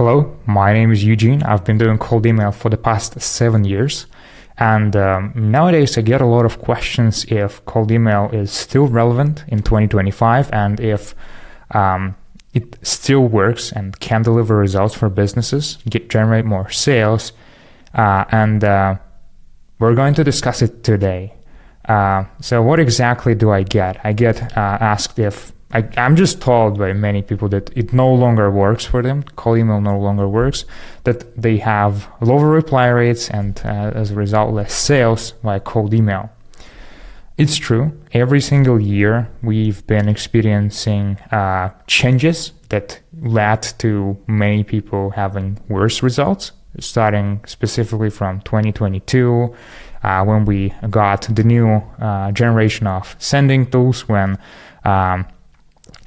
Hello, my name is Eugene. I've been doing cold email for the past 7 years. And nowadays I get a lot of questions if cold email is still relevant in 2025 and if it still works and can deliver results for businesses, generate more sales. And we're going to discuss it today. So what exactly do I get? I get asked if I'm just told by many people that it no longer works for them. Cold email no longer works, that they have lower reply rates and as a result less sales via cold email. It's true. Every single year we've been experiencing changes that led to many people having worse results, starting specifically from 2022 when we got the new generation of sending tools, when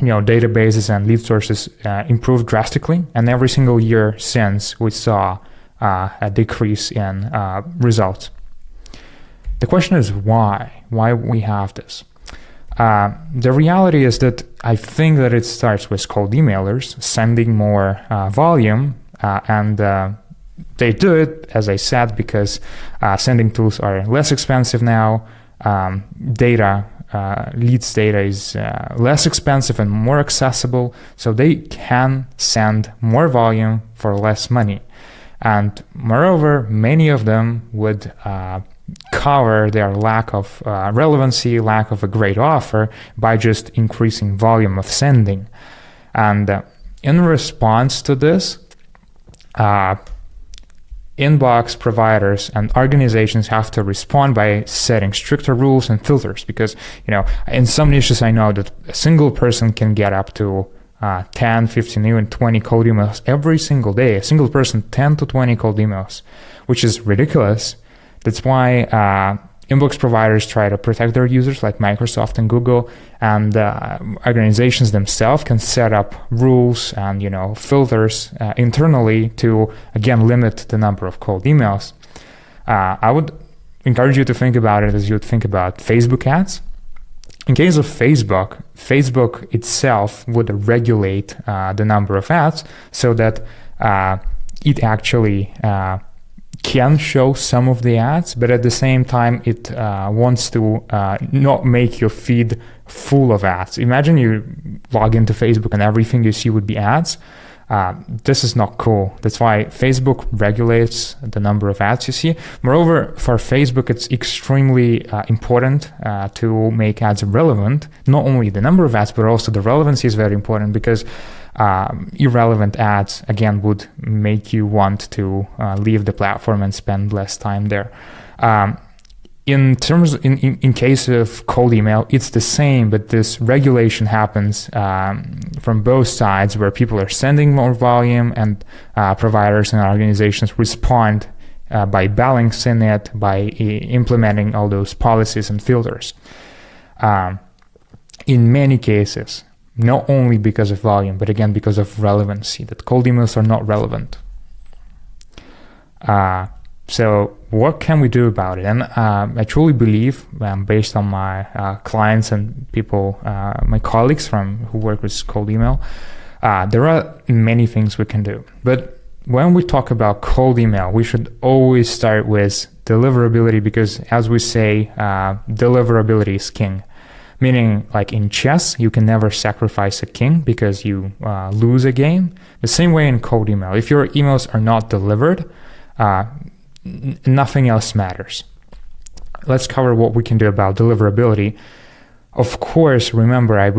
databases and lead sources improved drastically, and every single year since we saw a decrease in results. The question is why we have this. The reality is that I think that it starts with cold emailers sending more volume, and they do it, as I said, because sending tools are less expensive now. Leads data is less expensive and more accessible, so they can send more volume for less money. And moreover, many of them would cover their lack of relevancy, lack of a great offer by just increasing volume of sending. And in response to this, inbox providers and organizations have to respond by setting stricter rules and filters, because in some niches I know that a single person can get up to 10, 15, even 20 cold emails every single day. A single person 10 to 20 cold emails, which is ridiculous. That's why inbox providers try to protect their users, like Microsoft and Google, and organizations themselves can set up rules and filters internally to again limit the number of cold emails. I would encourage you to think about it as you would think about Facebook ads. In case of Facebook itself would regulate the number of ads so that it actually can show some of the ads, but at the same time it wants to not make your feed full of ads. Imagine you log into Facebook and everything you see would be ads. This is not cool. That's why Facebook regulates the number of ads you see. Moreover, for Facebook, it's extremely important to make ads relevant. Not only the number of ads, but also the relevancy is very important, because irrelevant ads again would make you want to leave the platform and spend less time there. In case of cold email, it's the same, but this regulation happens from both sides, where people are sending more volume and providers and organizations respond by balancing it, by implementing all those policies and filters. In many cases, not only because of volume, but again because of relevancy, that cold emails are not relevant. So what can we do about it? And I truly believe, based on my clients and people, my colleagues who work with cold email, there are many things we can do. But when we talk about cold email, we should always start with deliverability, because as we say, deliverability is king. Meaning, like in chess, you can never sacrifice a king because you lose a game. The same way in cold email. If your emails are not delivered, nothing else matters. Let's cover what we can do about deliverability. Of course, remember, I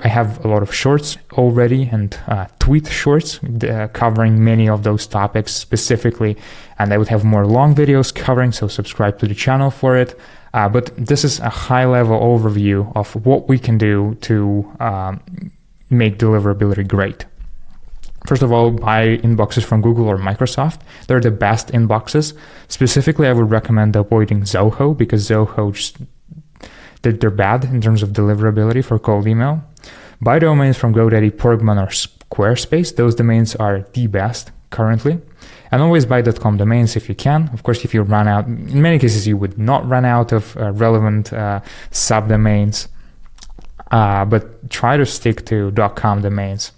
have a lot of shorts already and tweet shorts covering many of those topics specifically, and I would have more long videos covering, so subscribe to the channel for it. But this is a high-level overview of what we can do to make deliverability great. First of all, buy inboxes from Google or Microsoft. They're the best inboxes. Specifically, I would recommend avoiding Zoho, because Zoho they're bad in terms of deliverability for cold email. Buy domains from GoDaddy, Porgman, or Squarespace. Those domains are the best currently. And always buy .com domains if you can. Of course, if you run out, in many cases you would not run out of relevant subdomains, but try to stick to .com domains.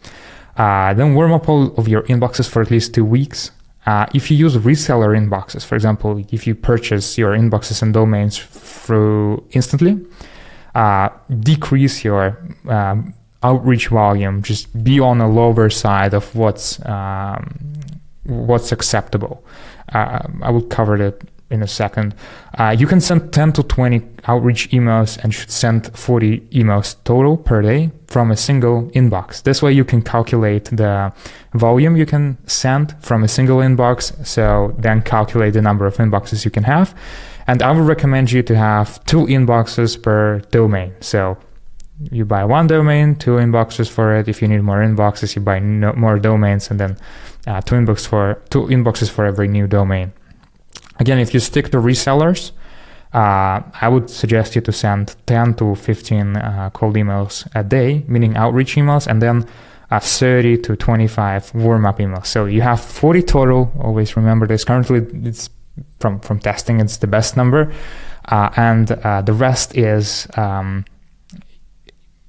Then warm up all of your inboxes for at least 2 weeks. If you use reseller inboxes, for example, if you purchase your inboxes and domains through Instantly, decrease your outreach volume. Just be on a lower side of what's acceptable. I will cover that in a second. You can send 10 to 20 outreach emails and should send 40 emails total per day from a single inbox. This way you can calculate the volume you can send from a single inbox, so then calculate the number of inboxes you can have. And I would recommend you to have 2 inboxes per domain. So you buy 1 domain, 2 inboxes for it. If you need more inboxes, you buy more domains, and then 2 inboxes for every new domain. Again, if you stick to resellers, I would suggest you to send 10 to 15 cold emails a day, meaning outreach emails, and then 30 to 25 warm-up emails. So you have 40 total. Always remember this. Currently, it's from testing, it's the best number. And the rest is,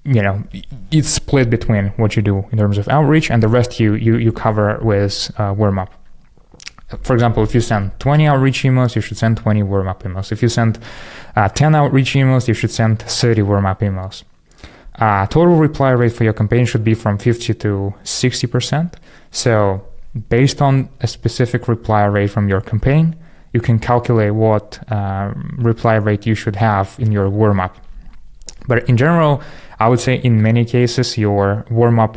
it's split between what you do in terms of outreach, and the rest you cover with warm-up. For example, if you send 20 outreach emails, you should send 20 warm-up emails. If you send 10 outreach emails, you should send 30 warm-up emails. Total reply rate for your campaign should be from 50 to 60%. So based on a specific reply rate from your campaign, you can calculate what reply rate you should have in your warm-up. But in general, I would say in many cases, your warm-up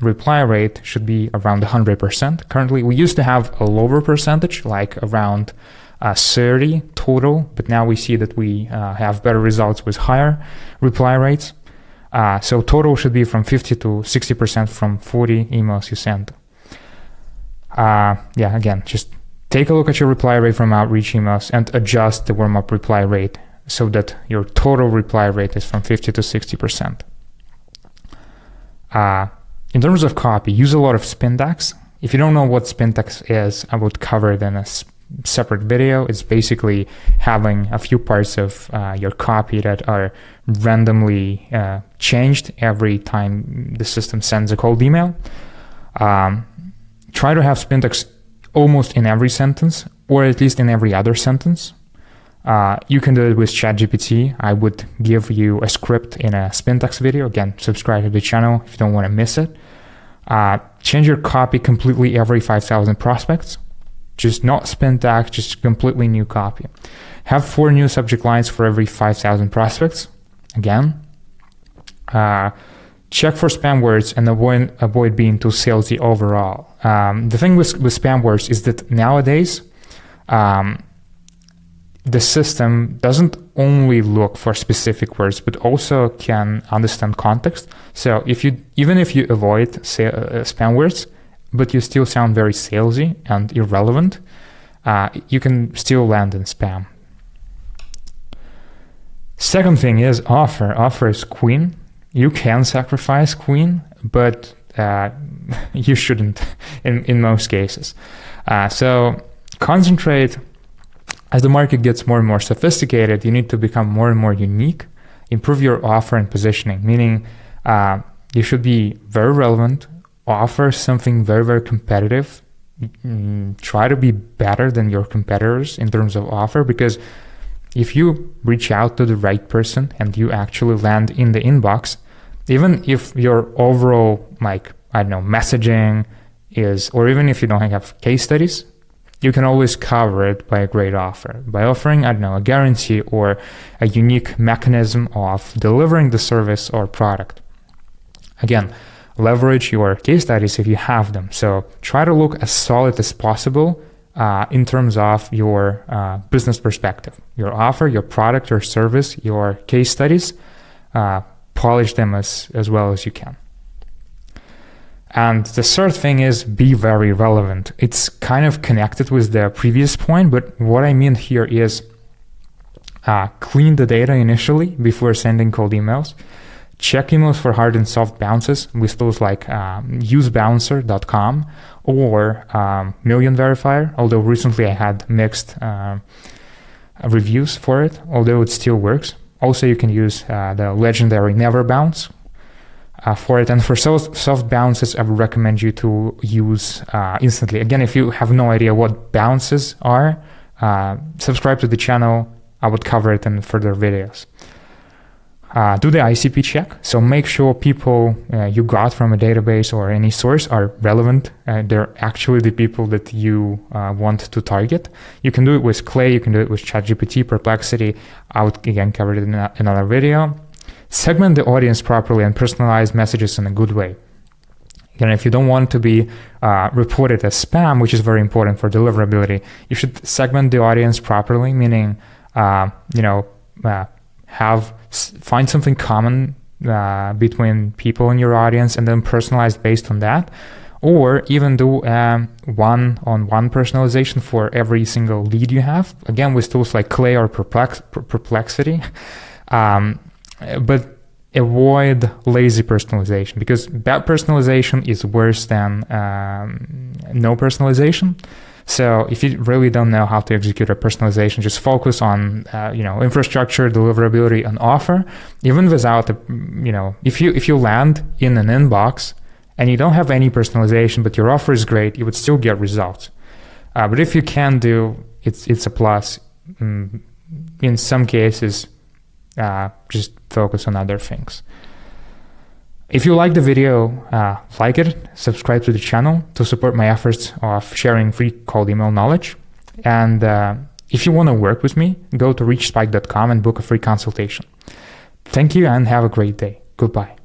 reply rate should be around 100%. Currently, we used to have a lower percentage, like around 30 total, but now we see that we have better results with higher reply rates. So total should be from 50 to 60% from 40 emails you send. Again, just take a look at your reply rate from outreach emails and adjust the warm-up reply rate so that your total reply rate is from 50 to 60%. In terms of copy, use a lot of Spintax. If you don't know what Spintax is, I would cover it in a separate video. It's basically having a few parts of your copy that are randomly changed every time the system sends a cold email. Try to have Spintax almost in every sentence, or at least in every other sentence. You can do it with ChatGPT. I would give you a script in a Spintax video. Again, subscribe to the channel if you don't want to miss it. Change your copy completely every 5,000 prospects. Just not Spintax, just completely new copy. Have 4 new subject lines for every 5,000 prospects. Again, check for spam words and avoid being too salesy overall. The thing with spam words is that nowadays, the system doesn't only look for specific words, but also can understand context. So even if you avoid spam words, but you still sound very salesy and irrelevant, you can still land in spam. Second thing is offer. Offer is queen. You can sacrifice queen, but you shouldn't in most cases. So concentrate. As the market gets more and more sophisticated, you need to become more and more unique, improve your offer and positioning, meaning you should be very relevant, offer something very, very competitive, try to be better than your competitors in terms of offer, because if you reach out to the right person and you actually land in the inbox, even if your overall, messaging is, or even if you don't have case studies, you can always cover it by a great offer, by offering, a guarantee or a unique mechanism of delivering the service or product. Again, leverage your case studies if you have them. So try to look as solid as possible in terms of your business perspective, your offer, your product, your service, your case studies, polish them as well as you can. And the third thing is be very relevant. It's kind of connected with the previous point, but what I mean here is clean the data initially before sending cold emails. Check emails for hard and soft bounces with tools like usebouncer.com or Million Verifier, although recently I had mixed reviews for it, although it still works. Also, you can use the legendary Never Bounce. for it. And for soft bounces, I would recommend you to use Instantly. Again, if you have no idea what bounces are, subscribe to the channel. I would cover it in further videos. Do the ICP check. So make sure people you got from a database or any source are relevant. They're actually the people that you want to target. You can do it with Clay. You can do it with ChatGPT, Perplexity. I would again cover it in another video. Segment the audience properly and personalize messages in a good way. Again, if you don't want to be reported as spam, which is very important for deliverability, you should segment the audience properly, meaning, find something common between people in your audience and then personalize based on that. Or even do one-on-one personalization for every single lead you have. Again, with tools like Clay or Perplexity. But avoid lazy personalization, because bad personalization is worse than no personalization. So if you really don't know how to execute a personalization, just focus on infrastructure, deliverability, and offer. Even without if you land in an inbox and you don't have any personalization, but your offer is great, you would still get results. But if you can do, it's a plus. In some cases, just focus on other things. If you like the video, like it, subscribe to the channel to support my efforts of sharing free cold email knowledge. And if you want to work with me, go to reachspike.com and book a free consultation. Thank you and have a great day. Goodbye.